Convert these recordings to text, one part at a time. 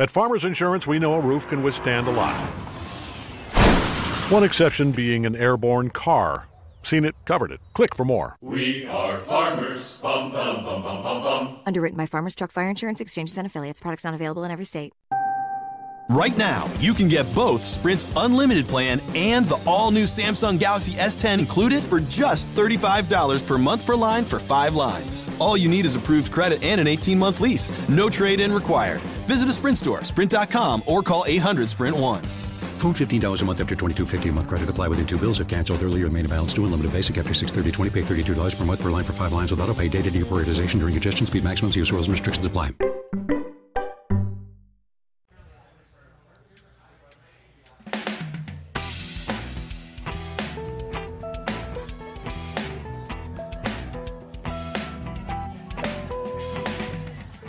At Farmers Insurance, we know a roof can withstand a lot. One exception being an airborne car. Seen it, covered it. Click for more. We are farmers. Bum, bum, bum, bum, bum, bum. Underwritten by Farmers Truck Fire Insurance Exchanges and Affiliates. Products not available in every state. Right now, you can get both Sprint's unlimited plan and the all-new Samsung Galaxy S10 included for just $35 per month per line for 5 lines. All you need is approved credit and an 18-month lease. No trade-in required. Visit a Sprint store, sprint.com, or call 800-SPRINT-1. Phone $15 a month after $22.50 a month. Credit apply within 2 bills. If canceled earlier, remain balance due. Unlimited basic after $630.20. Pay $32 per month per line for 5 lines with auto pay. Data deprioritization during congestion. Speed maximums. Use rules and restrictions apply.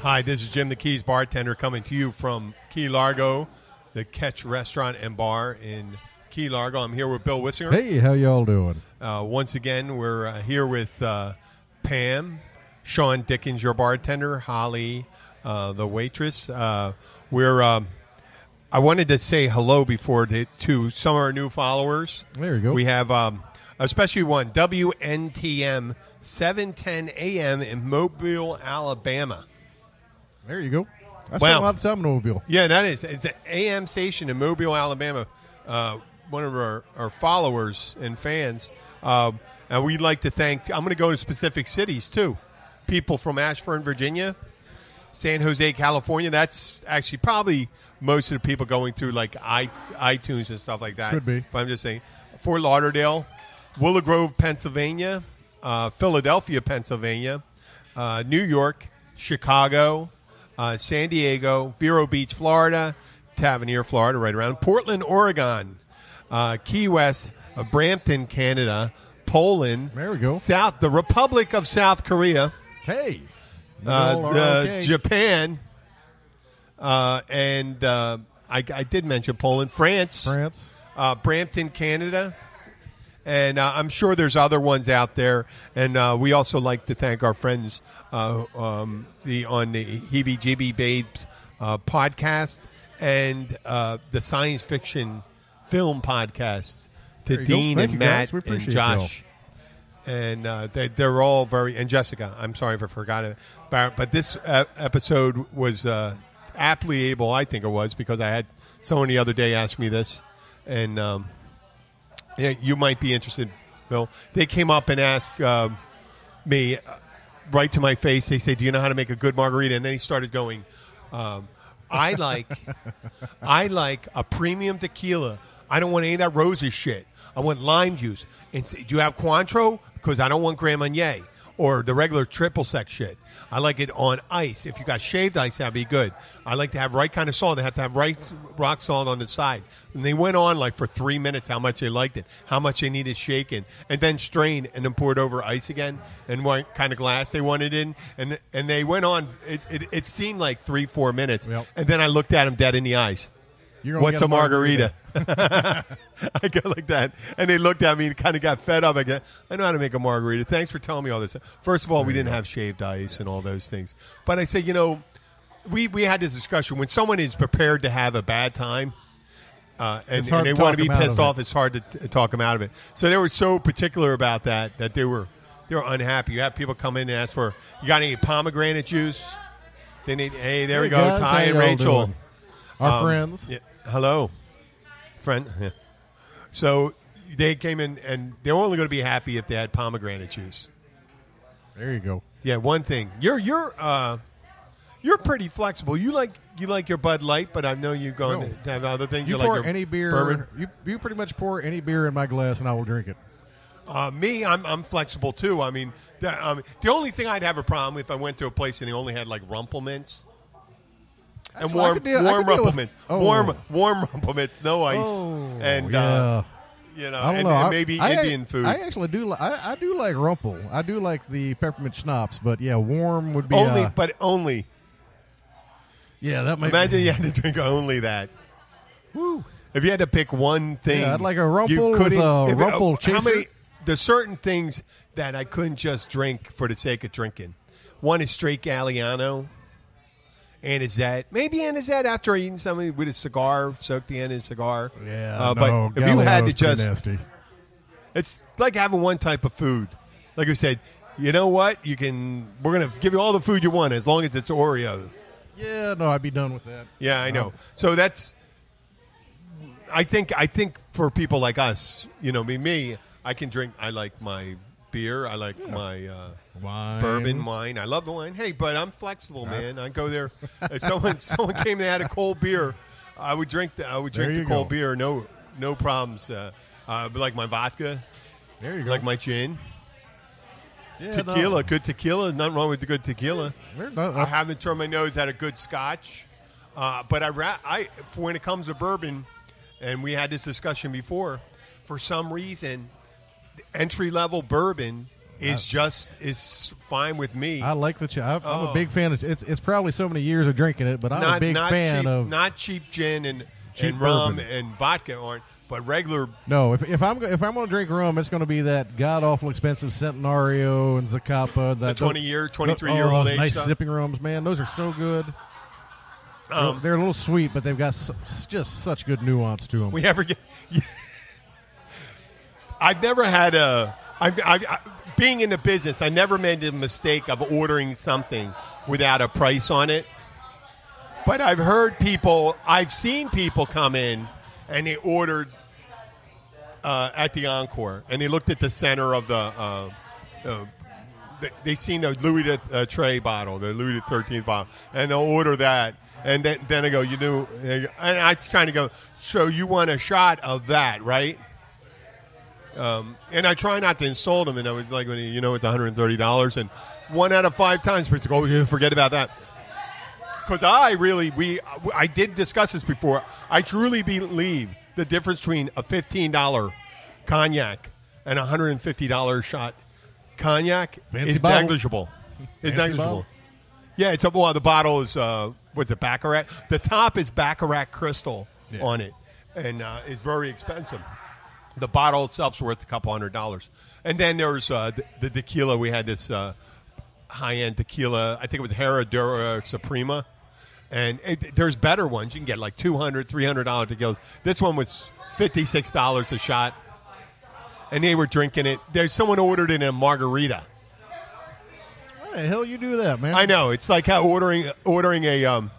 Hi, this is Jim the Keys bartender coming to you from Key Largo, the Catch Restaurant and Bar in Key Largo. I'm here with Bill Wissinger. Hey, how y'all doing? Once again, we're here with Pam, Sean Dickens, your bartender, Holly, the waitress. I wanted to say hello before to some of our new followers. There you go. We have especially one, WNTM, 710 AM in Mobile, Alabama. There you go. I spent a lot of time in Mobile. Yeah, that is. It's an AM station in Mobile, Alabama. One of our followers and fans. And we'd like to thank, I'm going to go to specific cities, too. People from Ashburn, Virginia, San Jose, California. That's actually probably most of the people going through, like, iTunes and stuff like that. Could be. But I'm just saying. Fort Lauderdale, Willow Grove, Pennsylvania, Philadelphia, Pennsylvania, New York, Chicago, San Diego, Vero Beach, Florida, Tavernier, Florida, right around, Portland, Oregon, Key West, Brampton, Canada, Poland, there we go, the Republic of South Korea, hey, Japan, and I did mention Poland, France, Brampton, Canada. And I'm sure there's other ones out there. And we also like to thank our friends on the Heebie Jeebie Babes podcast and the Science Fiction Film podcast to Dean and Matt and Josh. And they're all and Jessica. I'm sorry if I forgot it. But this episode was aptly able, I think it was, because I had someone the other day ask me this. And yeah, you might be interested, Bill. They came up and asked me right to my face. They say, "Do you know how to make a good margarita?" And then he started going, "I like a premium tequila. I don't want any of that rosy shit. I want lime juice. And do you have Cointreau? Because I don't want Grand Marnier or the regular triple sec shit. I like it on ice. If you got shaved ice, that'd be good. I like to have right kind of salt. They have to have right rock salt on the side." And they went on like for 3 minutes how much they liked it, how much they needed shaken, and then strain and then pour it over ice again, and what kind of glass they wanted in. And they went on. It seemed like 3-4 minutes. Yep. And then I looked at them dead in the eyes. What's a margarita? I go like that. And they looked at me and kind of got fed up. I know how to make a margarita. Thanks for telling me all this. First of all, we didn't have shaved ice and all those things. But I say, we had this discussion. When someone is prepared to have a bad time and they want to be pissed off, it's hard to talk them out of it. So they were so particular about that they were unhappy. You have people come in and ask for, you got any pomegranate juice? They need, hey, there we go, guys, Ty and Rachel. Doing? Our friends. Yeah. Hello, friend. Yeah. So they came in, and they're only going to be happy if they had pomegranate juice. There you go. Yeah, one thing. You're pretty flexible. You like your Bud Light, but I know you're going to have other things. You pour like your any beer. Bourbon. You pretty much pour any beer in my glass, and I will drink it. Me, I'm flexible too. I mean, the only thing I'd have a problem if I went to a place and they only had like Rumplemints. And warm Rumplemints. Warm Rumplemints, no ice. And I don't know. Maybe Indian food. I actually do. I do like Rumple. I do like the peppermint schnapps, but yeah, warm would be only. Yeah, that might. Imagine you had to drink only that. Woo! If you had to pick one thing, I'd like a Rumple with a Rumple chaser. There's certain things that I couldn't just drink for the sake of drinking. One is straight Galliano. anisette. Maybe anisette after eating something with a cigar, soak the end of a cigar. Yeah, but if you had to just, nasty. it's like having one type of food. Like I said, you know what? We're going to give you all the food you want as long as it's Oreo. Yeah, no, I'd be done with that. Yeah, I know. So that's, I think for people like us, me, I can drink. I like my beer. I like my wine. wine. I love the wine. Hey, but I'm flexible, man. I go there. If someone came and had a cold beer, I would drink the cold beer. No problems. Like my vodka. There you go. Like my gin. Yeah, Tequila, good tequila. Nothing wrong with the good tequila. I haven't turned my nose at a good scotch. But when it comes to bourbon, and we had this discussion before, for some reason, entry-level bourbon is fine with me. I like I'm a big fan of it's probably so many years of drinking it, but I'm a big fan of not cheap gin and cheap rum bourbon. and vodka aren't, but regular. No, if I'm going to drink rum, it's going to be that god awful expensive Centenario and Zacapa. That 23-year-old age nice stuff. sipping rums, man. Those are so good. They're a little sweet, but they've got just such good nuance to them. We ever get? I've never had being in the business, I never made the mistake of ordering something without a price on it. But I've seen people come in and they ordered at the Encore, and they looked at the center of they seen the Louis XIII bottle, the Louis XIII bottle, and they'll order that. And then I go, and I kind of go, so you want a shot of that, right? And I try not to insult them, and I was like, it's $130, and 1 out of 5 times, people go, oh, forget about that. Because I did discuss this before. I truly believe the difference between a $15 cognac and a $150 shot cognac is negligible. It's negligible. Bottle? Yeah, the bottle is what's it, Baccarat? The top is Baccarat crystal on it, and it's very expensive. The bottle itself's worth a couple $100. And then there's the tequila. We had this high-end tequila. I think it was Herradura Suprema. And there's better ones. You can get like $200, $300 tequilas. This one was $56 a shot. And they were drinking it. There's someone ordered it in a margarita. How the hell you do that, man? I know. It's like how ordering a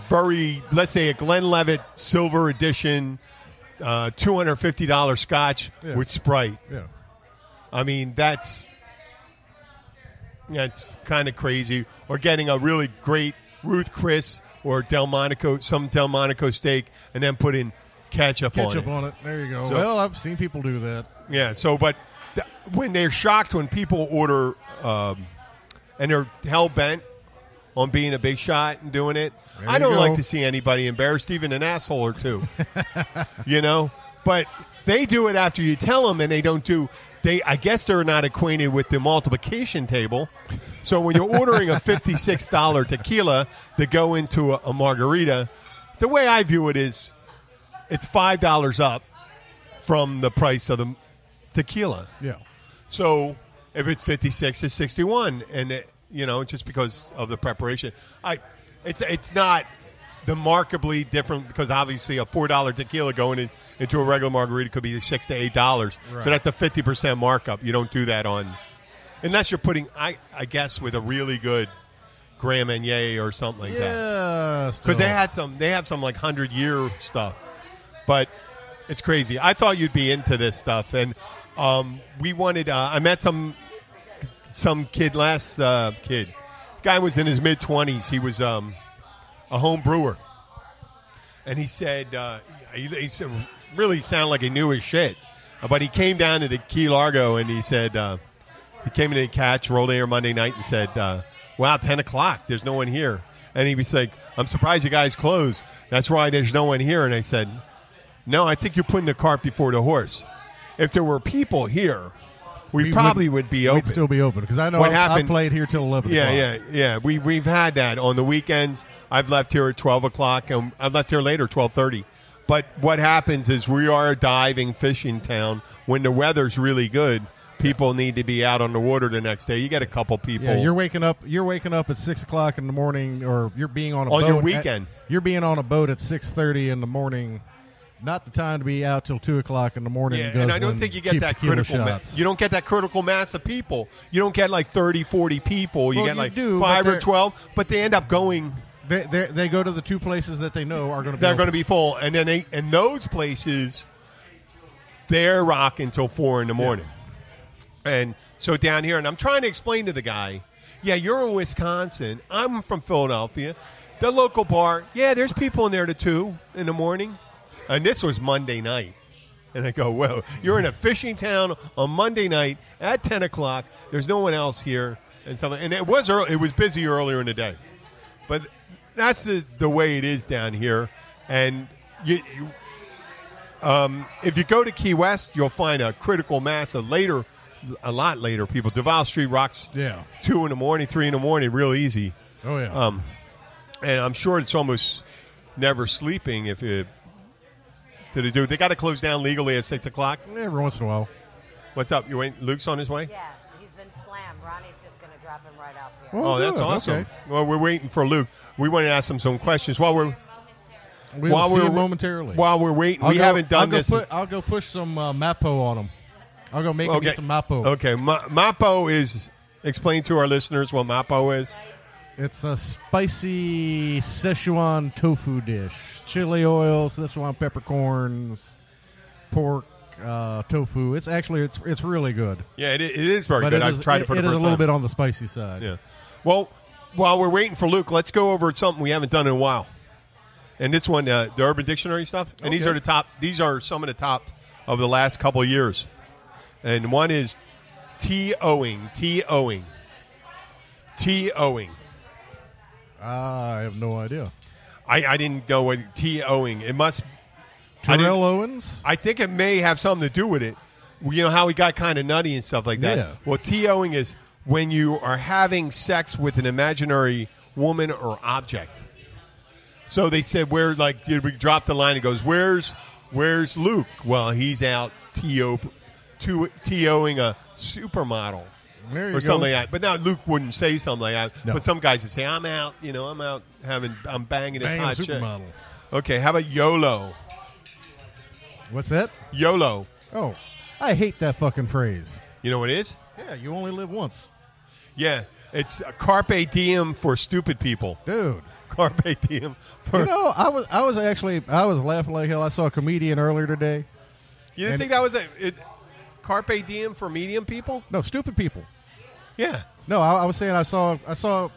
very, let's say, a Glenlivet Silver Edition $250 scotch with Sprite. Yeah. I mean, that's kind of crazy. Or getting a really great Ruth Chris or some Delmonico steak and then put in ketchup on it. There you go. So, well, I've seen people do that. Yeah. So, but when they're shocked when people order and they're hell bent on being a big shot and doing it, I don't like to see anybody embarrassed, even an asshole or two. But they do it after you tell them, and they don't do. I guess they're not acquainted with the multiplication table. So when you're ordering a $56 tequila to go into a margarita, the way I view it is, it's $5 up from the price of the tequila. Yeah. So if it's 56, it's 61, and just because of the preparation, it's not demarkably different because obviously a $4 tequila going into a regular margarita could be $6 to $8. Right. So that's a 50% markup. You don't do that unless you're putting, I guess, with a really good Grand Marnier or something like that. Yeah, because they have some like 100-year stuff, but it's crazy. I thought you'd be into this stuff, and we wanted. I met some kid kid. This guy was in his mid-20s. He was a home brewer, and he said he really sounded like he knew his shit. But he came down to the Key Largo, and he said he came into the Catch, rolled in here Monday night, and said, "Wow, 10 o'clock. There's no one here." And he was like, "I'm surprised you guys closed. That's why there's no one here." And I said, "No, I think you're putting the cart before the horse. If there were people here, we probably would be open. We'd still be open because I know I played here till 11 o'clock. Yeah. We've had that on the weekends. I've left here at 12 o'clock, and I've left here later, 12:30. But what happens is we are a diving fishing town. When the weather's really good, people need to be out on the water the next day. You get a couple people. Yeah, you're waking up at 6 o'clock in the morning, or you're being on a boat your weekend. You're being on a boat at 6:30 in the morning. Not the time to be out till 2 o'clock in the morning. Yeah, and I don't think you get that critical mass. You don't get that critical mass of people. You don't get like 30, 40 people. You get like 5 or 12, but they end up going. They go to the two places that they know are going to be. They're going to be full, and then those places, they're rocking till 4 in the morning. Yeah. And so down here, and I'm trying to explain to the guy, yeah, you're in Wisconsin. I'm from Philadelphia. The local bar, yeah, there's people in there to 2 in the morning. And this was Monday night. And I go, well, you're in a fishing town on Monday night at 10 o'clock. There's no one else here. And stuff. And it was early, it was busy earlier in the day. But that's the way it is down here. And if you go to Key West, you'll find a critical mass of a lot later people. Duval Street rocks 2 in the morning, 3 in the morning, real easy. Oh, yeah. And I'm sure it's almost never sleeping if you – they got to close down legally at 6 o'clock? Every once in a while. What's up? You wait, Luke's on his way? Yeah, he's been slammed. Ronnie's just going to drop him right off here. Oh, that's awesome. Okay. Well, we're waiting for Luke. We want to ask him some questions while we're momentarily. While we're waiting, we haven't done this. I'll go push some Mapo on him. I'll go make him get some Mapo. Okay, Mapo is – explain to our listeners what Mapo is. It's a spicy Szechuan tofu dish. Chili oil, Szechuan peppercorns, pork, tofu. It's actually it's really good. Yeah, it is very good. I've tried it for the first time. It is a little bit on the spicy side. Yeah. Well, while we're waiting for Luke, let's go over something we haven't done in a while. And this one, the Urban Dictionary stuff. And these are the top. These are some of the top of the last couple of years. And one is T-O-ing. T-O-ing. T-O-ing. I have no idea. I didn't know what T-O-ing. It must. Terrell Owens? I think it may have something to do with it. You know how he got kind of nutty and stuff like that? Yeah. Well, T-O-ing is when you are having sex with an imaginary woman or object. So they said, we dropped the line. It goes, where's Luke? Well, he's out T-O-ing a supermodel. Or something like that. But now Luke wouldn't say something like that. No. But some guys would say, I'm out I'm banging this hot chick. Supermodel. Okay, how about YOLO? What's that? YOLO. Oh, I hate that fucking phrase. You know what it is? Yeah, you only live once. Yeah, it's carpe diem for stupid people. Dude. Carpe diem for... I was laughing like hell. I saw a comedian earlier today. You didn't think that was carpe diem for medium people? No, stupid people. Yeah. No, I was saying I saw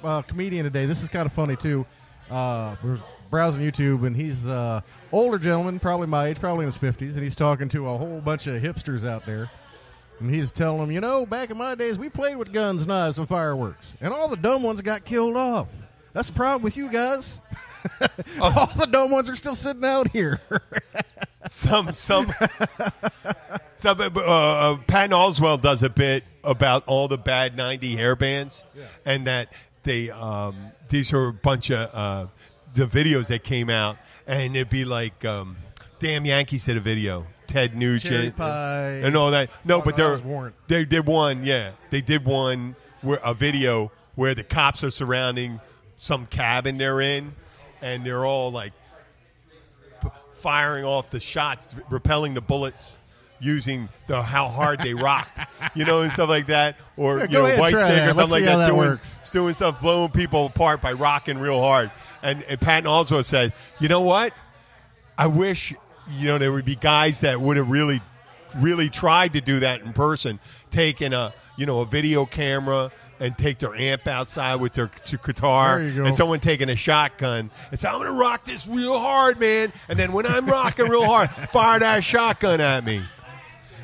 a comedian today. This is kind of funny too. We're browsing YouTube, and he's older gentleman, probably my age, probably in his 50s, and he's talking to a whole bunch of hipsters out there. And he's telling them, back in my days, we played with guns, knives, and fireworks, and all the dumb ones got killed off. That's the problem with you guys. All the dumb ones are still sitting out here. Patton Oswalt does a bit about all the bad 90 hair bands, and that they these are a bunch of the videos that came out, and it'd be like Damn Yankees did a video, Ted Nugent, Cherry Pie, and all that. No, but they did one. Yeah, they did one a video where the cops are surrounding some cabin they're in, and they're all like firing off the shots, repelling the bullets using how hard they rock, and stuff like that. Or, White Stick or something like that, doing stuff, blowing people apart by rocking real hard. And Patton also said, you know what? I wish, there would be guys that would have really, really tried to do that in person, taking a video camera and take their amp outside with their guitar, and someone taking a shotgun and say, I'm going to rock this real hard, man. And then when I'm rocking real hard, fire that shotgun at me.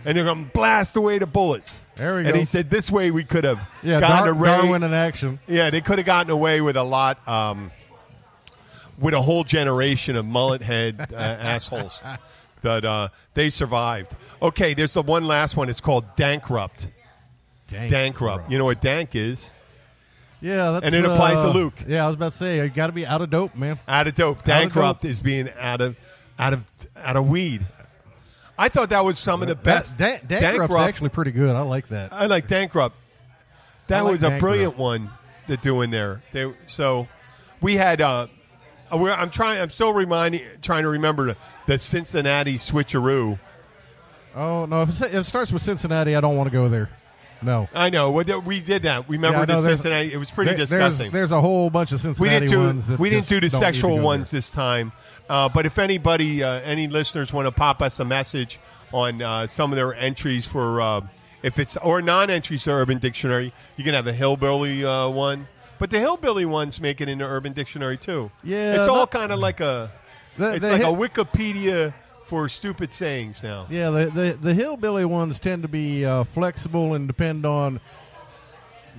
And they're going to blast away the bullets. There we go. And he said this way we could have gotten away. Darwin in action. Yeah, they could have gotten away with a lot, with a whole generation of mullet head assholes. But they survived. Okay, there's the one last one. It's called Dankrupt. Dankrupt. You know what dank is? Yeah, that's, and it applies to Luke. Yeah, I was about to say, you got to be out of dope, man. Out of dope. Dankrupt is being out of weed. I thought that was some of the best. Dankrup's actually pretty good. I like that. I like Dankrupt. That like was a Dankrupt. brilliant one to do in there. So we had. I'm still trying to remember the Cincinnati switcheroo. Oh no! If it starts with Cincinnati, I don't want to go there. No, I know. We did that. Remember the Cincinnati? It was pretty disgusting. There's a whole bunch of Cincinnati ones. We didn't do the sexual ones there. this time. But if anybody, any listeners want to pop us a message on some of their entries for if it's or non-entries to Urban Dictionary, you can have a hillbilly one. But the hillbilly ones make it into Urban Dictionary too. Yeah, it's all kind of like a a Wikipedia for stupid sayings now. Yeah, the hillbilly ones tend to be flexible and depend on.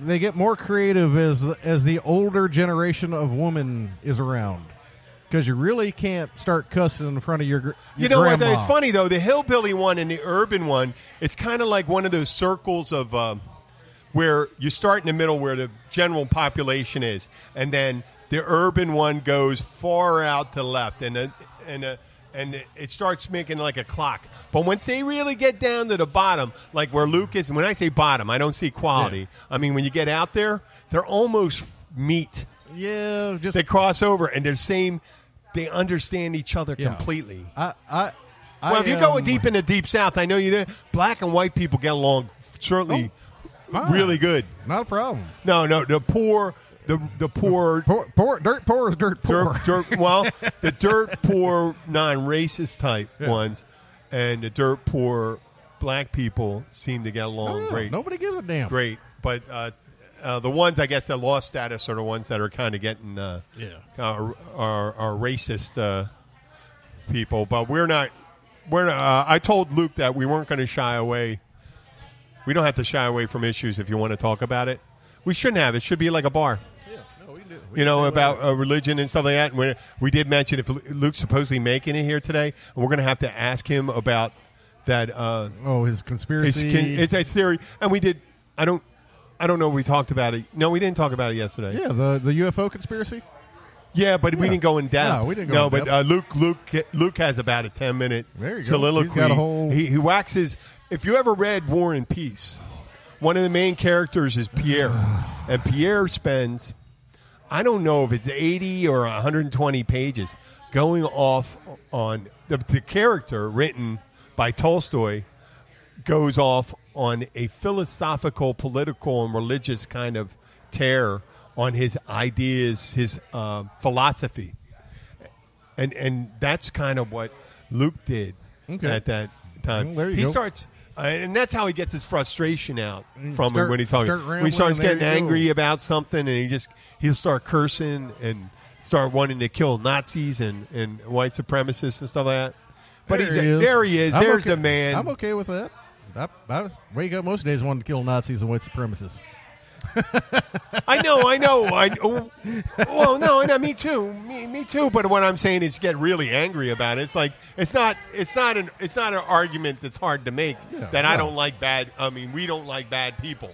They get more creative as the older generation of woman is around. Because you really can't start cussing in front of your you know grandma. what? It's funny though. The hillbilly one and the urban one, it's kind of like one of those circles of where you start in the middle, where the general population is, and then the urban one goes far out to the left, and it starts making like a clock. But once they really get down to the bottom, like where Luke is, and when I say bottom, I don't see quality. Yeah. I mean, when you get out there, they're almost meat. Yeah, they cross over, and they're same. They understand each other completely. Well, if you're going deep in the Deep South, I know you do. Black and white people get along certainly really good. Not a problem. No, the poor, the poor, dirt poor is dirt poor. Well, the dirt poor, non-racist type ones, and the dirt poor black people seem to get along great. Nobody gives a damn. Great, but. The ones, I guess, that lost status are the ones that are kind of getting are racist people. But we're not. I told Luke that we weren't going to shy away. We don't have to shy away from issues if you want to talk about it. We shouldn't have. It should be like a bar. Yeah, no, we do. About religion and stuff like that. And we did mention if Luke's supposedly making it here today, and we're going to have to ask him about that. His conspiracy. It's theory, and we did. I don't know if we talked about it. No, we didn't talk about it yesterday. Yeah, the UFO conspiracy? Yeah, but we didn't go in depth. No, we didn't go in depth. Luke has about a 10-minute soliloquy. He's got a whole... He waxes... If you ever read War and Peace, one of the main characters is Pierre. And Pierre spends, I don't know if it's 80 or 120 pages, going off on... The character written by Tolstoy goes off on a philosophical, political, and religious kind of tear on his ideas, his philosophy. And that's kind of what Luke did at that time. Well, he starts, and that's how he gets his frustration out from him when he's talking. When he starts getting angry about something, and he'll start cursing and start wanting to kill Nazis and white supremacists and stuff like that. But there he is. There's the man. I'm okay with that. I wake up most days wanting to kill Nazis and white supremacists. I know. Well, no, and me too. Me too. But what I'm saying is, get really angry about it. It's like it's not an argument that's hard to make. I don't like bad. I mean, we don't like bad people.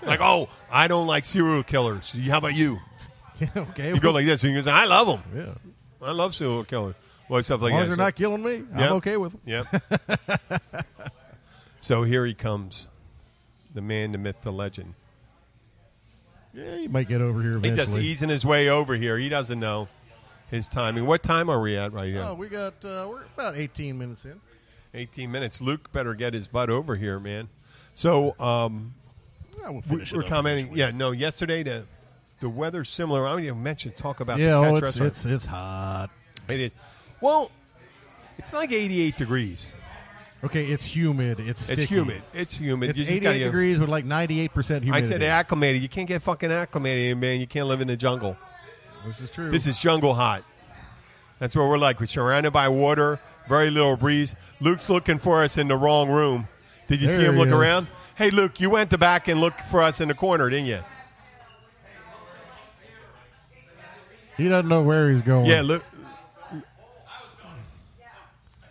Yeah. Like, I don't like serial killers. How about you? Okay. You go like this, and you say, I love them. Yeah, I love serial killers. Well, stuff like as long that. as they're not killing me, I'm okay with them. Yep. So here he comes, the man, the myth, the legend. Yeah, he might get over here eventually. He's just easing his way over here. He doesn't know his timing. What time are we at right now? Oh, we're about 18 minutes in. 18 minutes. Luke better get his butt over here, man. So we're commenting. Yeah, no, yesterday the weather's similar. I don't even talk about the catch restaurant. It's hot. It is. Well, it's like 88 degrees. Okay, it's humid. It's humid. It's 88 degrees with like 98% humidity. I said acclimated. You can't get fucking acclimated, man. You can't live in the jungle. This is true. This is jungle hot. That's what we're like. We're surrounded by water, very little breeze. Luke's looking for us in the wrong room. Did you see him look around? Hey, Luke, you went to back and looked for us in the corner, didn't you? He doesn't know where he's going. Yeah,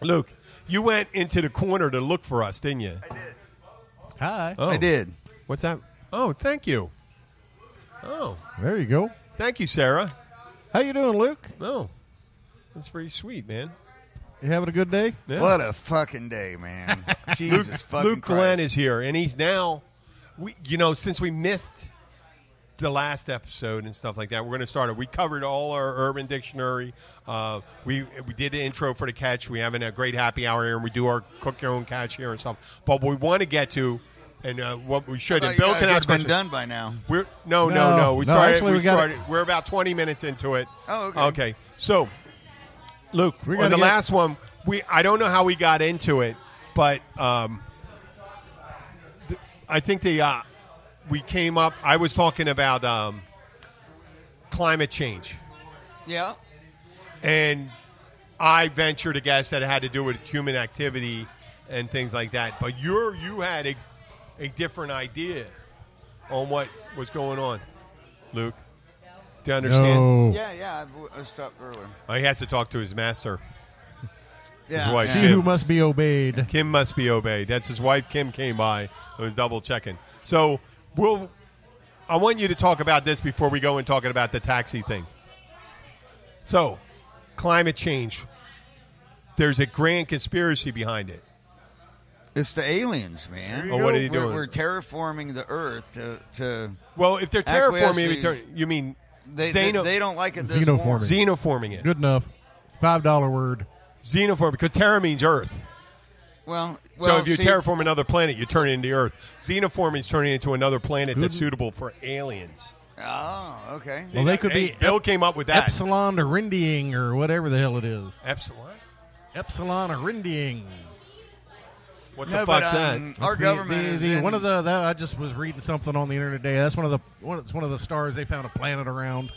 Luke, you went into the corner to look for us, didn't you? I did. Hi. Oh. I did. What's that? Oh, thank you. Oh. There you go. Thank you, Sarah. How you doing, Luke? Oh. That's pretty sweet, man. You having a good day? Yeah. What a fucking day, man. Jesus fucking Luke Christ. Glenn is here, and he's now, since we missed the last episode and stuff like that, we're going to start it. We covered all our Urban Dictionary. We did the intro for the catch. We have a great happy hour here, and we do our cook your own catch here and stuff. But what we want to get to, and what we should, and Bill can ask been done by now. No. We started. Actually, we started. We're about 20 minutes into it. Oh, okay. Okay. So, Luke, on the last one, I don't know how we got into it, but I think we came up. I was talking about climate change. Yeah. And I venture to guess that it had to do with human activity and things like that. But you had a different idea on what was going on, Luke. Do you understand? No. Yeah. I stopped earlier. Oh, he has to talk to his master. Yeah. His wife, She Kim. who must be obeyed. Kim must be obeyed. That's his wife. Kim came by. I was double checking. So I want you to talk about this before we go and talking about the taxi thing. So, climate change. There's a grand conspiracy behind it. It's the aliens, man. Oh, what are you doing? We're terraforming the Earth to Well, if they're terraforming, acquiesce you mean they don't like it this Xenoforming. warm. xenoforming it. Good enough. $5 word. Xenoforming, because terra means Earth. Well, So if you terraform another planet, you turn it into Earth. Xenoforming is turning it into another planet that's suitable for aliens. Oh, okay. Well, they could be Bill came up with that. Epsilon Arindying or whatever the hell it is. Epsilon? Epsilon Arindying. What No, the but, fuck's that? Our government is in- one of the. I just was reading something on the internet today. That's one of the stars they found a planet around.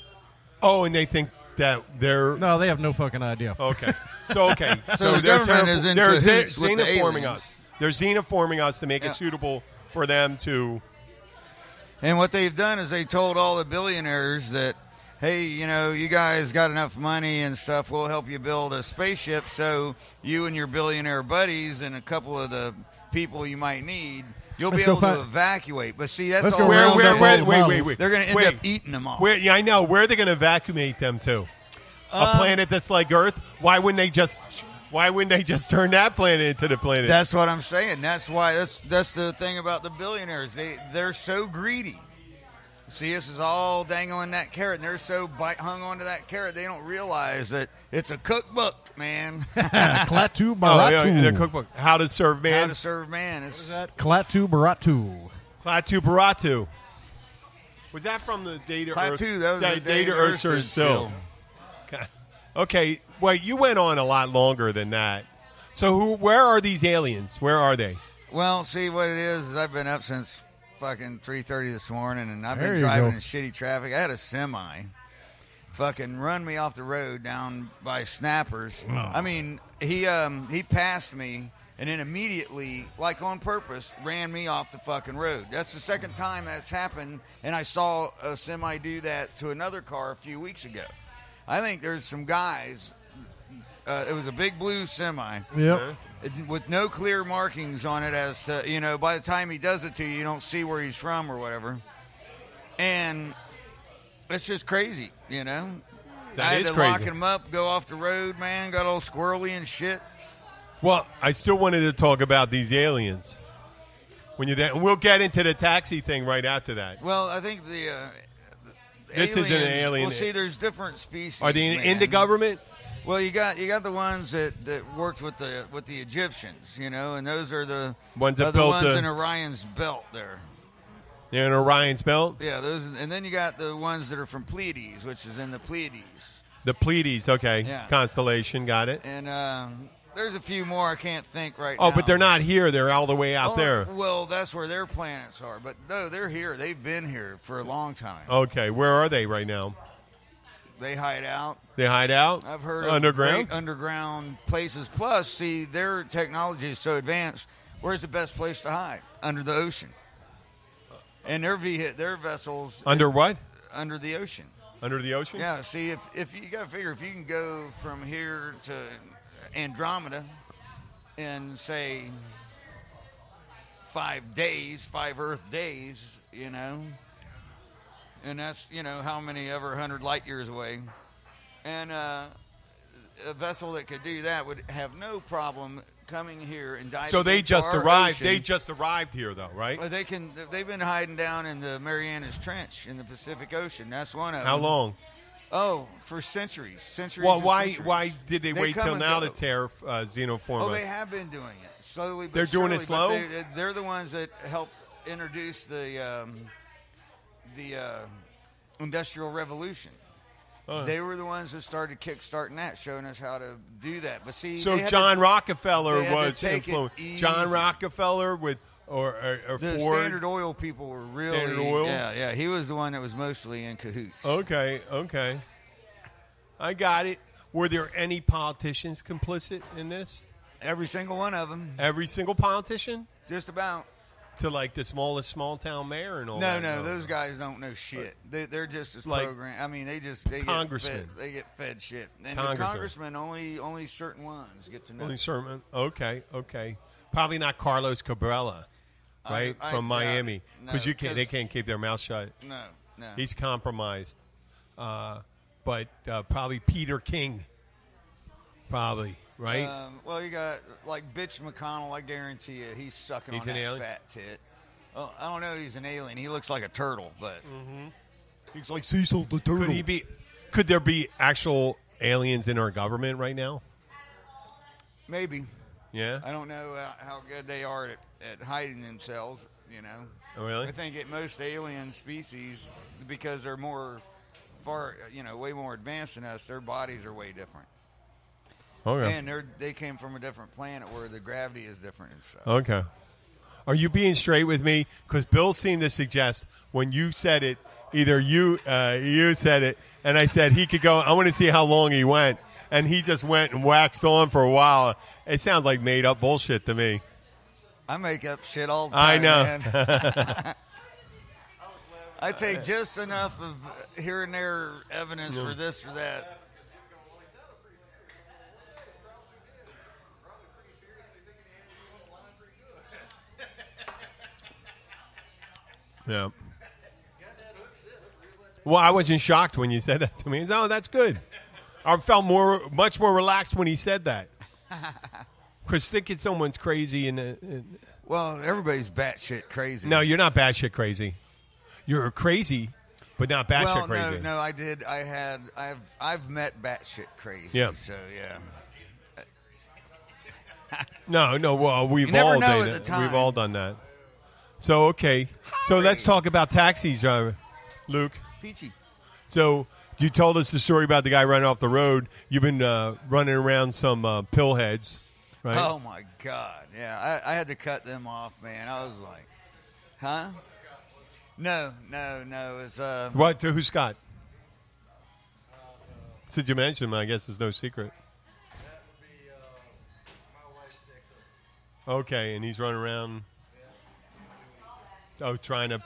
Oh, and they think that they're... No, they have no fucking idea. Okay. So the they're government is in they're cahoots with the xenoforming aliens. us. They're xenoforming us to make Yeah. it suitable for them to... And what they've done is they told all the billionaires that, hey, you guys got enough money and stuff, we'll help you build a spaceship so you and your billionaire buddies and a couple of the people you might need, you'll Let's be go able to find- evacuate. But see, that's Let's all go round up all the wait. they're going to end up eating them all. Yeah, I know. Where are they going to evacuate them to? A planet that's like Earth? Why wouldn't they just turn that planet into the planet? That's what I'm saying. That's why that's the thing about the billionaires. They're so greedy. See, this is all dangling that carrot, and they're so hung onto that carrot they don't realize that it's a cookbook, man. Klaatu Oh, yeah, Baratu. the cookbook. How to Serve Man. How to serve man. It's Klaatu Baratu. Klaatu Baratu. Was that from the Data Earth? Klaatu, that was the Data Earth Stood Still. Okay, wait, you went on a lot longer than that. So where are these aliens? Where are they? Well, see, what it is I've been up since fucking 3:30 this morning, and I've There been you driving go. in shitty traffic. I had a semi fucking run me off the road down by Snappers. I mean, he passed me and then immediately, like on purpose, ran me off the fucking road. That's the second time that's happened, and I saw a semi do that to another car a few weeks ago. I think there's some guys. It was a big blue semi. Yep. With no clear markings on it as to, by the time he does it to you, you don't see where he's from or whatever. And it's just crazy, I had is to crazy. lock him up, go off the road, man, got all squirrely and shit. Well, I still wanted to talk about these aliens. We'll get into the taxi thing right after that. Well, I think the This aliens, isn't an alien. Well, see, there's different species. Are they in the man. government? Well, you got the ones that worked with the Egyptians, and those are the Ones that the built ones the- in Orion's belt there. They're in Orion's belt? Yeah, those, and then you got the ones that are from Pleiades, which is in the Pleiades, The Pleiades, okay. Yeah. Constellation, got it. and there's a few more I can't think right now. Oh, but they're not here. They're all the way out there. Well, that's where their planets are, but no, they're here. They've been here for a long time. Okay, where are they right now? They hide out. They hide out? I've heard Underground? of great underground places. Plus, see, their technology is so advanced. Where's the best place to hide? Under the ocean. And their vessels Under what? under the ocean. Under the ocean? Yeah. See, if you got to figure, if you can go from here to Andromeda in say 5 Earth days, and that's how many ever 100 light years away, and a vessel that could do that would have no problem coming here and diving. So they into just our arrived. ocean. They just arrived here, though, right? Well, they've been hiding down in the Marianas Trench in the Pacific Ocean. That's one of them. How long? Oh, for centuries. Well, and why centuries. did they wait come till and now go. to tear Xenoforma? Oh, they have been doing it slowly. But They're doing it surely, slow? but they're the ones that helped introduce the Industrial Revolution. They were the ones that started kickstarting that, showing us how to do that. But see, so they had John to, Rockefeller they had to was take it influenced. easy. John Rockefeller with or the Ford. Standard Oil people were really Standard Oil? Yeah. He was the one that was mostly in cahoots. Okay. I got it. Were there any politicians complicit in this? Every single one of them. Every single politician? Just about. To like the smallest small town mayor and all No, that? no, those guys don't know shit. They're just as Like programmed. I mean, they congressmen. get fed shit. And the congressmen, only certain ones get to know. Only certain. Okay. Probably not Carlos Cabrera, right, from Miami, because they can't keep their mouth shut. No. He's compromised. But probably Peter King, probably, right? Well, you got like Bitch McConnell. I guarantee you, he's sucking on that alien? fat tit. Well, I don't know. He's an alien. He looks like a turtle, but He's like Cecil the turtle. Could there be actual aliens in our government right now? maybe. Yeah. I don't know how good they are at hiding themselves. You know. Oh, really? I think at most alien species, because they're way more advanced than us, their bodies are way different. Okay. And they came from a different planet where the gravity is different and stuff. Okay. Are you being straight with me? Because Bill seemed to suggest when you said it, either you said it, and I said he could go. I want to see how long he went, and he just went and waxed on for a while. It sounds like made up bullshit to me. I make up shit all the I time. know. Man. I take just enough of here and there evidence for this or that. Yeah. Well, I wasn't shocked when you said that to me. Oh, that's good. I felt much more relaxed when he said that. Because thinking someone's crazy and well, everybody's batshit crazy. No, you're not batshit crazy. You're crazy, but not batshit crazy. No, I did. I've met batshit crazy. Yeah. So yeah. No. Well, we've never all know done at the it. time. We've all done that. So okay. So let's talk about taxis, Luke. Peachy. So you told us the story about the guy running off the road. You've been running around some pillheads, right? Oh my God! Yeah, I had to cut them off, man. I was like, huh? No. It's What? To who, Scott? Since you mentioned him, I guess it's no secret. Okay, and he's running around. Oh, trying to.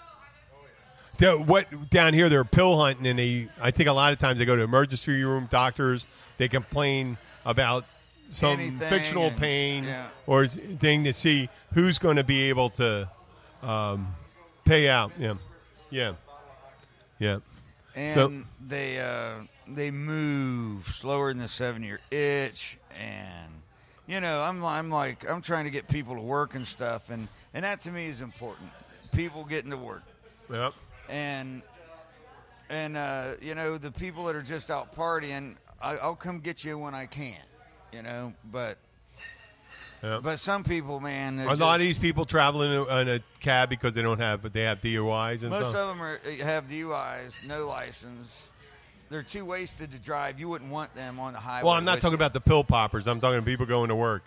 What down here? They're pill hunting, and I think a lot of times they go to emergency room doctors. They complain about some fictional pain or thing to see who's going to be able to pay out. Yeah. And so they move slower than the 7-year itch, and I'm trying to get people to work and stuff, and that to me is important. People getting to work. Yep. And the people that are just out partying, I'll come get you when I can, but some people, man, a lot of these people traveling in a cab because they have DUIs and most stuff. of them have DUIs, no license. They're too wasted to drive. You wouldn't want them on the highway. Well, I'm not talking about the pill poppers. I'm talking people going to work.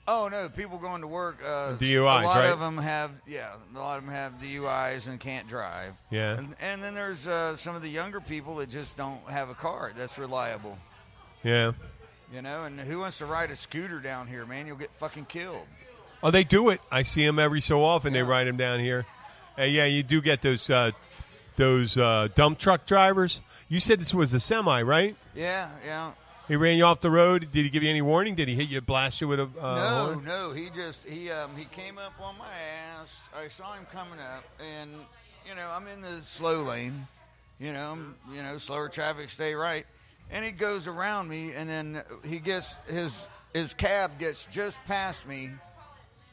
Oh no, people going to work. DUIs, a lot right? of them have, a lot of them have DUIs and can't drive. Yeah. And then there's some of the younger people that just don't have a car that's reliable. Yeah. And who wants to ride a scooter down here, man? You'll get fucking killed. Oh, they do it. I see them every so often. They ride them down here. Yeah, you do get those dump truck drivers. You said this was a semi, right? Yeah. He ran you off the road. Did he give you any warning? Did he hit you, blast you with a horn? No. He came up on my ass. I saw him coming up, and I'm in the slow lane. Slower traffic, stay right. and he goes around me, and then he gets his cab gets just past me,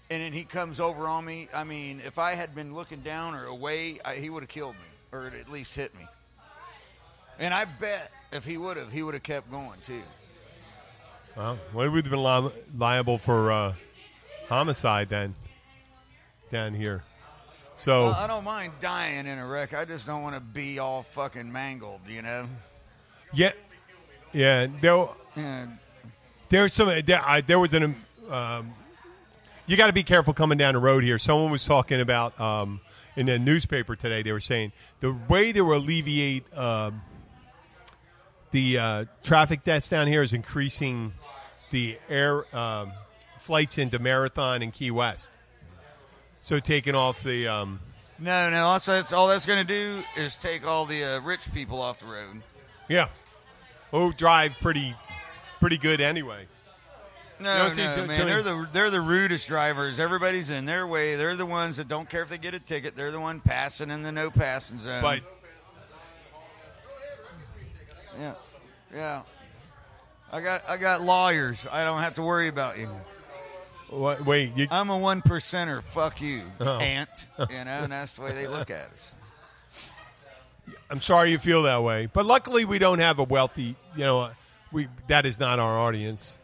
and then he comes over on me. I mean, if I had been looking down or away, he would have killed me, or at least hit me. And I bet if he would have kept going too. Well, we would have been liable for homicide then down here. So well, I don't mind dying in a wreck. I just don't want to be all fucking mangled, you know? Yeah. There's some. There was an. You got to be careful coming down the road here. Someone was talking about in the newspaper today. They were saying the way they will alleviate the traffic deaths down here is increasing the air flights into Marathon and Key West. So taking off the No. Also, all that's going to do is take all the rich people off the road. Yeah. Who drive pretty good anyway. No, man. They're the rudest drivers. Everybody's in their way. They're the ones that don't care if they get a ticket. They're the one passing in the no passing zone. But yeah. I got lawyers. I don't have to worry about you. Wait, I'm a 1%er. Fuck you, ant. You know, and that's the way they look at us. I'm sorry you feel that way, but luckily we don't have a wealthy. That is not our audience.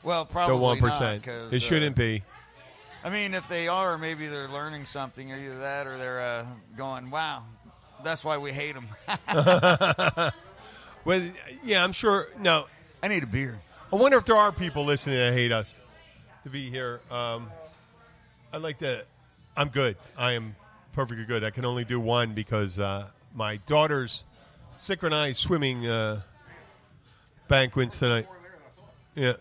Well, probably the 1%. Not, it shouldn't be. I mean, if they are, maybe they're learning something, or either that, or they're going, "Wow, that's why we hate them." Well, yeah, I'm sure. No, I need a beer. I wonder if there are people listening that hate us to be here. I'd like to. I'm good. I am perfectly good. I can only do one because my daughter's synchronized swimming banquets tonight. Yeah.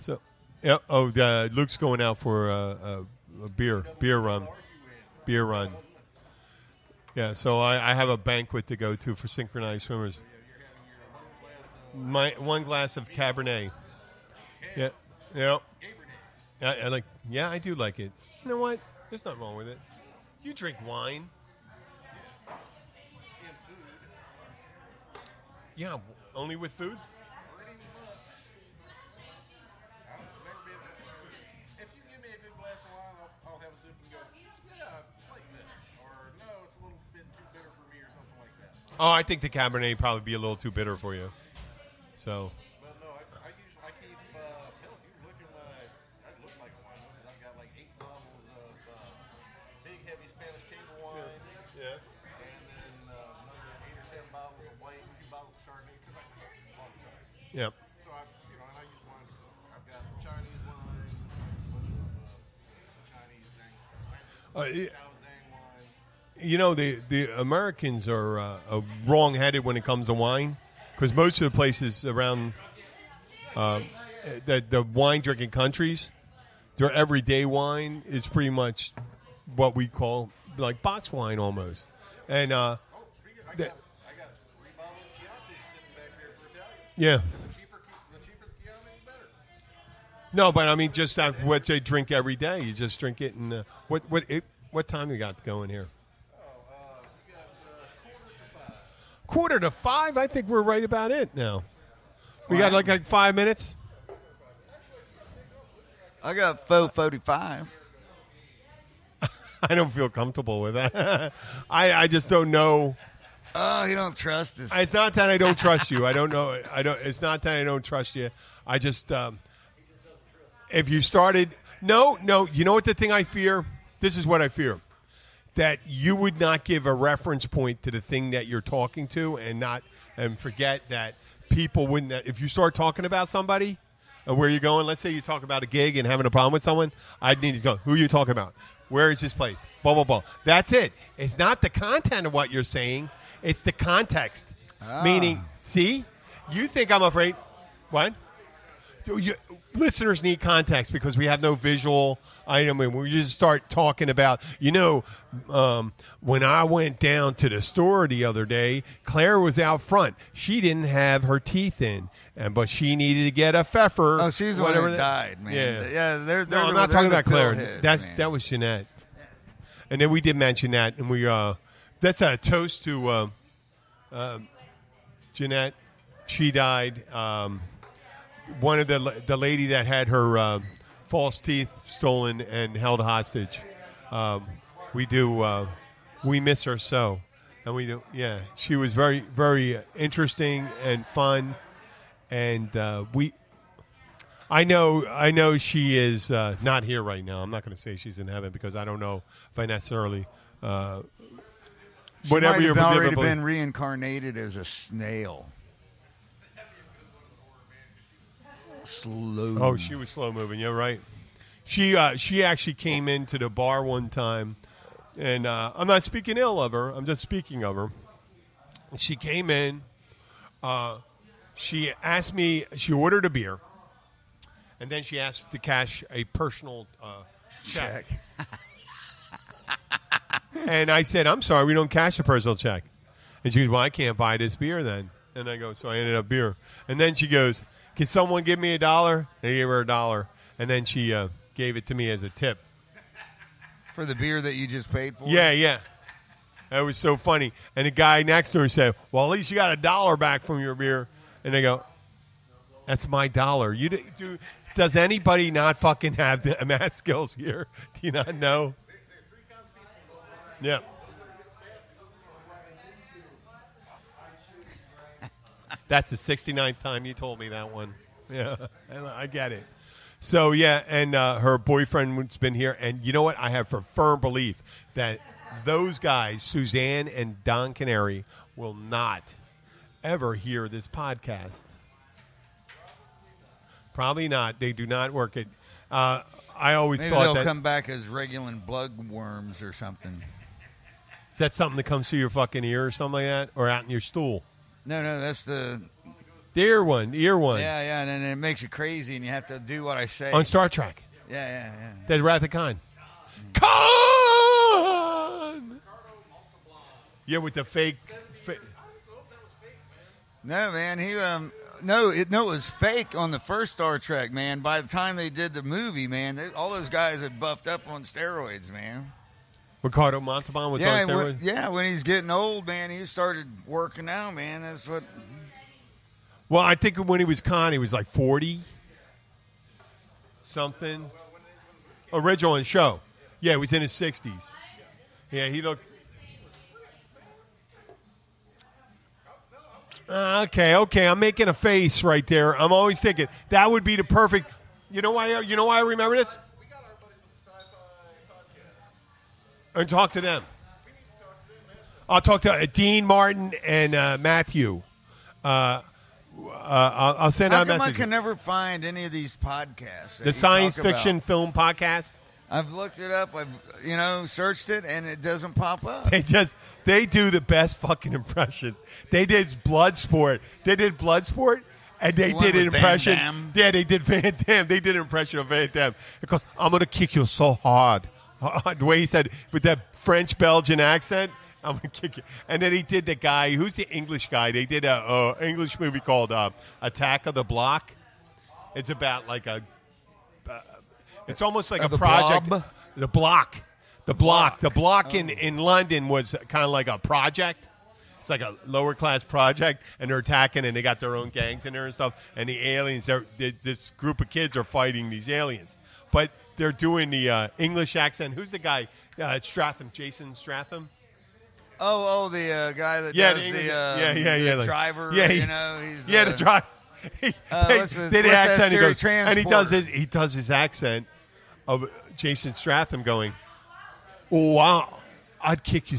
So, yeah. Oh, Luke's going out for a beer run. Yeah. So I have a banquet to go to for synchronized swimmers. One glass of Cabernet. Yeah. I like. Yeah, I do like it. You know what? There's nothing wrong with it. You drink wine. Yeah, only with food? If you give me a good glass of wine, I'll have a sip and go, yeah, I like that. Or, no, it's a little bit too bitter for me or something like that. Oh, I think the Cabernet probably be a little too bitter for you. So. But no, I usually, I keep, hell, if you look at I look like a wine because I've got like 8 bottles of big, heavy Spanish table wine. Yeah. And then another 8 or 10 bottles of white, a few bottles of Chardonnay because I cook all the time. Yep. So and I use wine. I've got Chinese wine, a bunch of Chinese Zhang wine. You know, the Americans are wrong-headed when it comes to wine because most of the places around the wine-drinking countries, their everyday wine is pretty much what we call like box wine almost. And I got 3 bottles of Chianti sitting back there for Italians. yeah. The cheaper the Chianti, the better. No, but I mean just what they drink every day. You just drink it. And what time you got going here? We got 4:45. 4:45? I think we're right about it now. We got like 5 minutes. I got 4:45. I don't feel comfortable with that. I just don't know. Oh, you don't trust us. It's not that I don't trust you. I don't know. It's not that I don't trust you. I just if you started. No. You know what the thing I fear? This is what I fear. That you would not give a reference point to the thing that you're talking to and forget that people wouldn't. If you start talking about somebody and where you're going, let's say you talk about a gig and having a problem with someone, I'd need to go, who are you talking about? Where is this place? Blah, blah, blah. That's it. It's not the content of what you're saying. It's the context. Meaning, see, you think I'm afraid. What? Listeners need context because we have no visual item, and we just start talking about, when I went down to the store the other day, Claire was out front. She didn't have her teeth in, but she needed to get a pfeffer. Oh, she's the one that died, man. Yeah. They're I'm not talking about Claire. That was Jeanette. And then we did mention that, and we that's a toast to Jeanette She died. One of the lady that had her false teeth stolen and held hostage. We miss her so, and we do. Yeah, she was very, very interesting and fun, and I know she is not here right now. I'm not going to say she's in heaven because I don't know if I necessarily. She Whatever might you're have already been reincarnated as a snail. Slow. Oh, she was slow moving. You're right. She actually came into the bar one time, and I'm not speaking ill of her. I'm just speaking of her. She came in. She asked me. She ordered a beer, and then she asked to cash a personal check. And I said, "I'm sorry, we don't cash a personal check." And she goes, "Well, I can't buy this beer then." And I go, "So I ended up beer." And then she goes, "Can someone give me $1?" And I gave her $1. And then she gave it to me as a tip. For the beer that you just paid for? Yeah. That was so funny. And the guy next to her said, "Well, at least you got $1 back from your beer." And I go, "That's my $1. Does anybody not fucking have the math skills here? Do you not know?" Yeah. That's the 69th time you told me that one. Yeah, I get it. So, yeah, and her boyfriend's been here. And you know what? I have a firm belief that those guys, Suzanne and Don Canary, will not ever hear this podcast. Probably not. They do not work it. I always Maybe thought they'll that come back as regular blood worms or something. Is that something that comes through your fucking ear or something like that? Or out in your stool? No, that's the ear one. Yeah, and then it makes you crazy and you have to do what I say. On Star Trek. Yeah. That's Wrath of Khan. Khan! Yeah, with the fake. No, man, it was fake on the first Star Trek, man. By the time they did the movie, man, all those guys had buffed up on steroids, man. Ricardo Montalban was on steroids? When he's getting old, man, he started working out, man. That's what. Well, I think when he was Khan, he was like 40 something. Original in show. Yeah, he was in his 60s. Yeah, he looked. Okay. I'm making a face right there. I'm always thinking that would be the perfect. You know why I remember this? And talk to them. I'll talk to Dean Martin and Matthew. I'll send out a message. I can never find any of these podcasts. The science fiction film podcast. I've looked it up. I've searched it, and it doesn't pop up. They do the best fucking impressions. They did Bloodsport. And they did an impression. Yeah, they did Van Damme. They did an impression of Van Damme. Because I'm going to kick you so hard. The way he said with that French-Belgian accent, I'm going to kick you. And then he did the guy, who's the English guy? They did an English movie called Attack of the Block. It's about like it's almost like a project. Blob? The Block. The Block in London was kind of like a project. It's like a lower-class project, and they're attacking, and they got their own gangs in there and stuff. And the aliens, this group of kids are fighting these aliens. But they're doing the English accent. Who's the guy? Stratham, Jason Stratham. Oh, the guy that does the driver. Yeah, he's the driver. They the accent. He goes, and he does his accent of Jason Stratham going, "Oh wow, I'd kick you."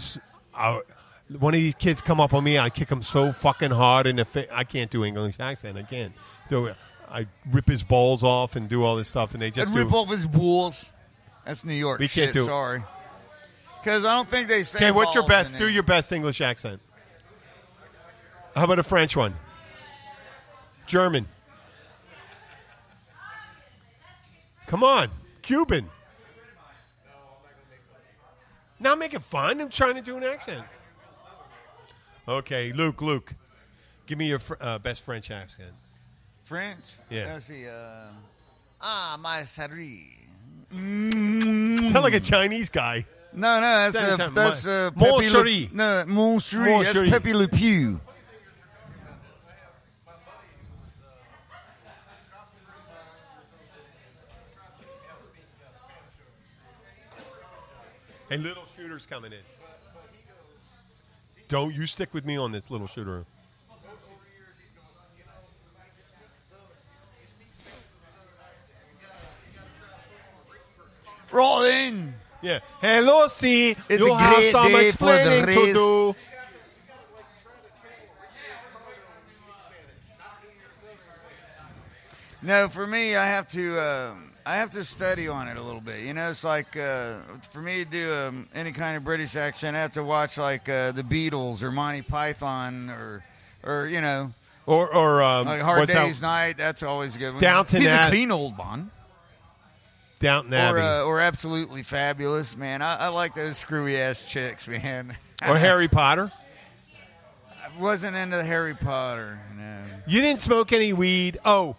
One of these kids come up on me, I'd kick him so fucking hard in the face. I can't do English accent. I can't do it. I rip his balls off and do all this stuff, and they just rip off his balls. That's New York we shit. Can't do sorry, because I don't think they say. Okay, what's your best? Do your best English accent. How about a French one? German. Come on, Cuban. Not making fun. I'm trying to do an accent. Okay, Luke, give me your best French accent. French? Yeah. Let's see. My sari. Sound like a Chinese guy. No, that's Mon chéri. No, Mon chéri. That's Pepe Le Pew. Hey, little shooter's coming in. Don't you stick with me on this, little shooter. Roll in. Yeah. Hello, C. It's you a have great some day for the explaining to race. do. No, for me, I have to study on it a little bit. You know, it's like for me to do any kind of British accent, I have to watch like the Beatles or Monty Python or you know, or like Hard what's Day's that? Night. That's always a good one. Downton He's Abbey. a clean old man. Downton Abbey. Or Absolutely Fabulous, man. I like those screwy ass chicks, man. Or Harry Potter. I wasn't into Harry Potter. No. You didn't smoke any weed. Oh.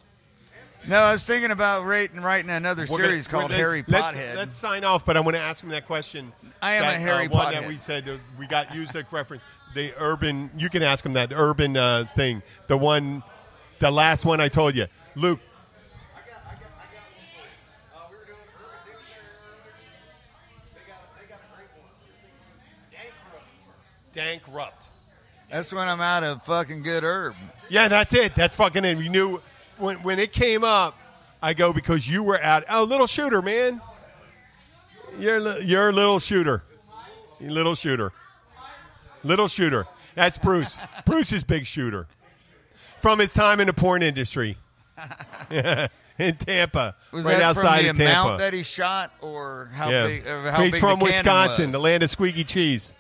No, I was thinking about writing another series called Harry Pothead. Let's sign off, but I want to ask him that question. I am a Harry one Pothead. that we said we got used to reference the urban. You can ask him that urban thing. The last one I told you, Luke. I got one for you. We were doing Urban Dictionary. They got a great one. Dankrupt. That's when I'm out of fucking good herb. Yeah, that's it. That's fucking it. We knew when it came up. I go because you were at little shooter, man. You're a little shooter. You little shooter. Little shooter. That's Bruce. Bruce is big shooter. From his time in the porn industry. In Tampa. Was right that outside from the of Tampa. amount that he shot or how big? How He's big from the cannon Wisconsin, was? the land of squeaky cheese.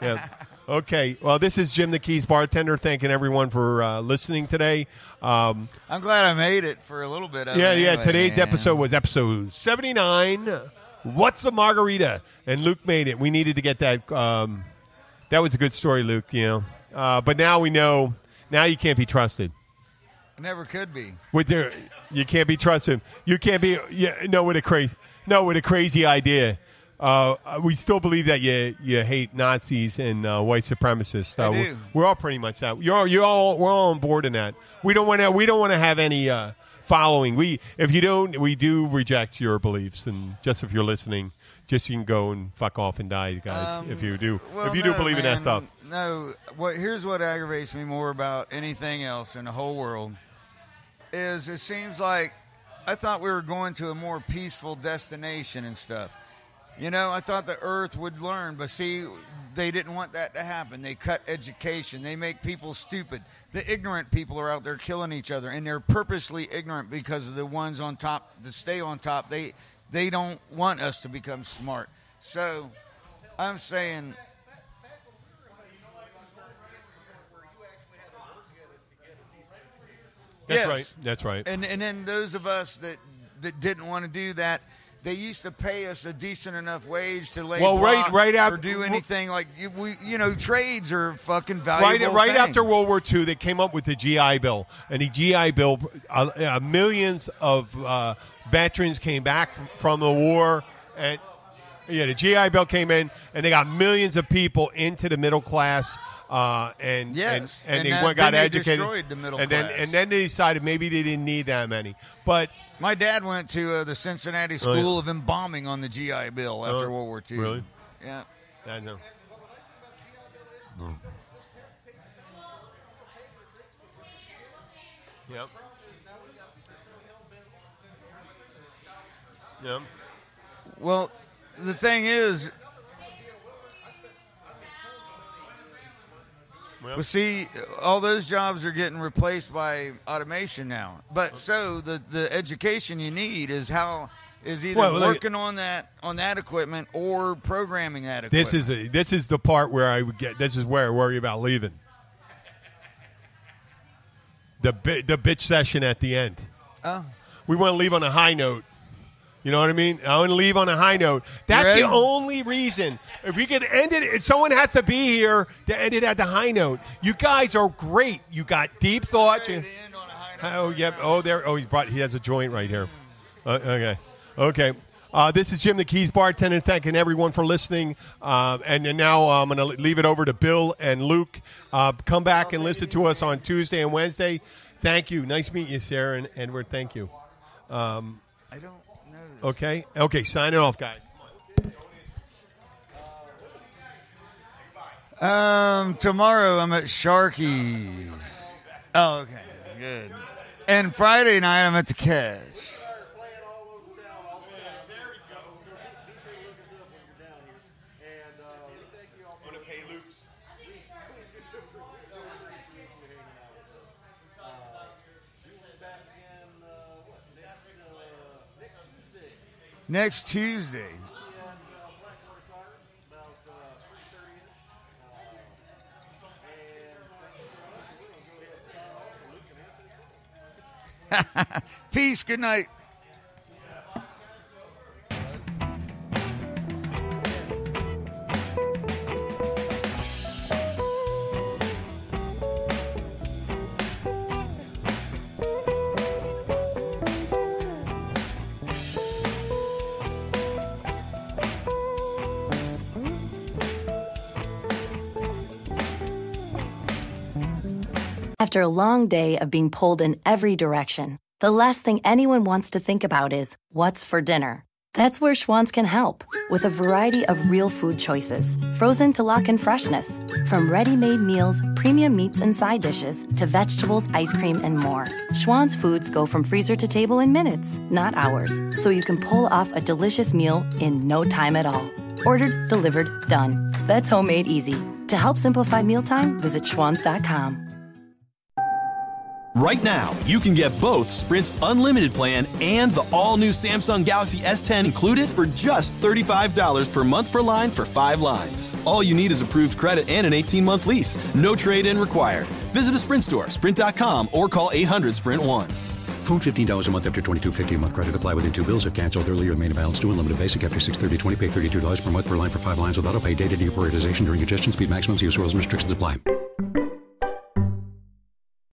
Yeah. Okay. Well, this is Jim the Keys bartender. Thanking everyone for listening today. I'm glad I made it for a little bit of it. Yeah. Anyway, Today's man. episode was episode 79. What's a margarita? And Luke made it. We needed to get that. That was a good story, Luke. You know. But now we know. Now you can't be trusted. Never could be. You can't be trusted. You can't be. With a crazy idea. We still believe that you hate Nazis and white supremacists. I do. We're all pretty much that. We're all on board in that. We don't want to have any following. If you don't, we do reject your beliefs. And just if you're listening, just you can go and fuck off and die, guys. If you do, Well, if you do believe in that man, stuff. No. Here's what aggravates me more about anything else in the whole world is it seems like I thought we were going to a more peaceful destination and stuff. You know, I thought the earth would learn, but see, they didn't want that to happen. They cut education. They make people stupid. The ignorant people are out there killing each other, and they're purposely ignorant because of the ones on top to stay on top. They don't want us to become smart. So I'm saying... That's right. That's right. And then those of us that didn't want to do that, they used to pay us a decent enough wage to lay block right out or do anything like trades are fucking valuable. Right thing. after World War II, they came up with the GI Bill, and the GI Bill, millions of veterans came back from the war, and the GI Bill came in, and they got millions of people into the middle class. And they got educated. Destroyed the middle and class. then they decided maybe they didn't need that many. But my dad went to the Cincinnati School of Embalming on the GI Bill after World War II. Really? Yeah. I know. Yep. Yep. Well, the thing is. Well, see, all those jobs are getting replaced by automation now. But so the education you need is either working on that equipment or programming that equipment. This is the part where I would get. This is where I worry about leaving. The bitch session at the end. Oh, we want to leave on a high note. You know what I mean? I want to leave on a high note. That's the only reason. If we could end it, someone has to be here to end it at the high note. You guys are great. You got deep thoughts. Oh, yep. Oh, there. Oh, he has a joint right here. Okay. This is Jim the Keys bartender. Thanking everyone for listening. And now I'm going to leave it over to Bill and Luke. Come back and listen to us on Tuesday and Wednesday. Thank you. Nice meeting you, Sarah and Edward. Thank you. I don't. Okay, signing off, guys. Tomorrow I'm at Sharky's. Oh, okay. Good. And Friday night I'm at the Catch. Next Tuesday. Peace. Good night. After a long day of being pulled in every direction, the last thing anyone wants to think about is what's for dinner. That's where Schwann's can help, with a variety of real food choices, frozen to lock in freshness. From ready-made meals, premium meats and side dishes, to vegetables, ice cream, and more. Schwann's foods go from freezer to table in minutes, not hours, so you can pull off a delicious meal in no time at all. Ordered, delivered, done. That's homemade easy. To help simplify mealtime, visit schwanns.com. Right now, you can get both Sprint's unlimited plan and the all-new Samsung Galaxy S10 included for just $35 per month per line for 5 lines. All you need is approved credit and an 18-month lease. No trade-in required. Visit a Sprint store, sprint.com, or call 800-SPRINT-1. Phone $15 a month after $22.50 a month. Credit apply within 2 bills. If canceled earlier, remain balance due. Unlimited basic after $630.20. Pay $32 per month per line for 5 lines with auto pay. Data deprioritization during congestion. Speed maximums. Use rules and restrictions apply.